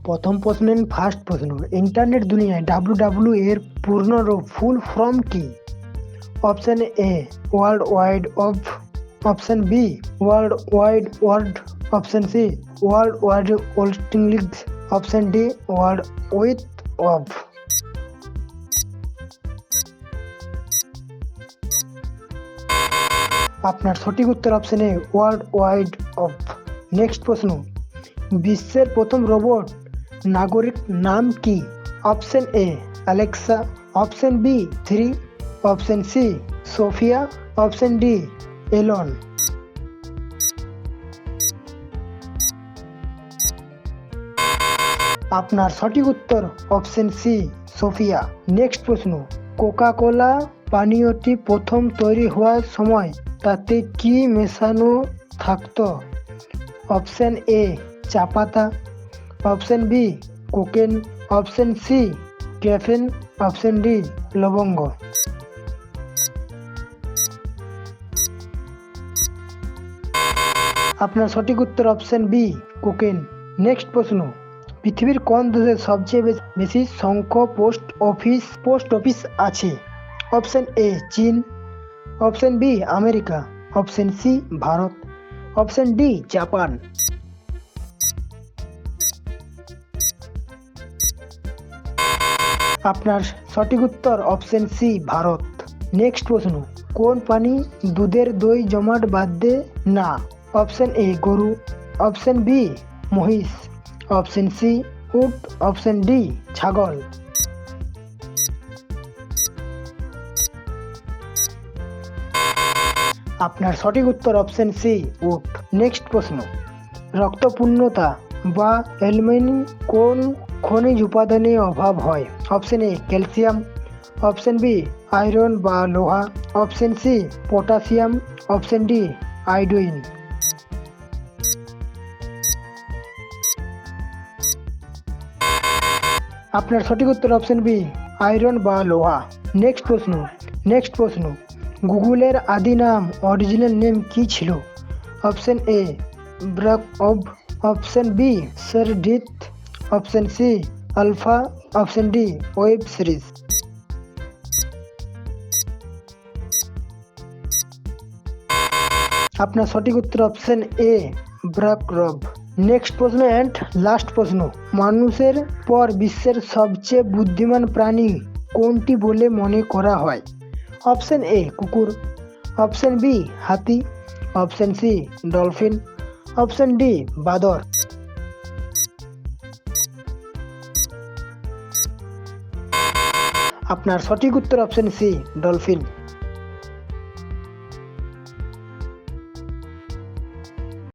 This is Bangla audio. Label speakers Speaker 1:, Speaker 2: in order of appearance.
Speaker 1: প্রথম প্রশ্ন ফার্স্ট প্রশ্ন, ইন্টারনেট দুনিয়ায় ডাব্লিউডাব্লিউ এর পূর্ণ রূপ ফুল ফর্ম কি? Option A world wide of, option B world wide world, option C world wide wrestling league, option D world with of. আপনার সঠিক উত্তর option A world wide of. Next প্রশ্ন, বিশ্বের প্রথম রোবট নাগরিক নাম কি? Option A Alexa, option B three, option C Sophia, option D Elon. আপনার সঠিক উত্তর অপশন সি সোফিয়া। নেক্সট প্রশ্ন, কোকা কোলা পানীয়টি প্রথম তৈরি হওয়ার সময় তাতে কি মেশানো থাকতো? অপশন এ চা পাতা, option B cocaine, option C caffeine, option D লবঙ্গ। আপনার সঠিক উত্তর অপশন বি কোকেন। নেক্সট প্রশ্ন, পৃথিবীর কোন দেশে সবচেয়ে বেশি সংখ্যক পোস্ট অফিস আছে? অপশন এ চীন, option B America, option C Bharat, option D Japan. আপনার সঠিক উত্তর অপশন সি ভারত। নেক্সট প্রশ্ন, কোন প্রাণী দুধের দই জমাট বাঁধে না? অপশন এ গরু, অপশন বি মহিষ, অপশন সি উট, অপশন ডি ছাগল। আপনার সঠিক উত্তর অপশন সি উট। নেক্সট প্রশ্ন, রক্তপূর্ণতা বা অ্যানিমিয়া কোন খনিজ উপাদানের অভাব হয়? Option A calcium, option B iron বা লোহা, option C potassium, option D iodine. আপনার সঠিক উত্তর অপশন বি আয়রন বা লোহা। নেক্সট প্রশ্ন, গুগলের আদি নাম অরিজিনাল নেম কি ছিল? অপশন এ ব্র্যাক অব, অপশন বি সার্ডিট, option C alpha, option D web series. আপনার সঠিক উত্তর অপশন এ ব্র্যাক রব। নেক্সট প্রশ্ন অ্যান্ড লাস্ট প্রশ্ন, মানুষের পর বিশ্বের সবচেয়ে বুদ্ধিমান প্রাণী কোনটি বলে মনে করা হয়? অপশন এ কুকুর, অপশন বি হাতি, option C dolphin, option D বাঁদর। আপনার সঠিক উত্তর অপশন সি ডলফিন।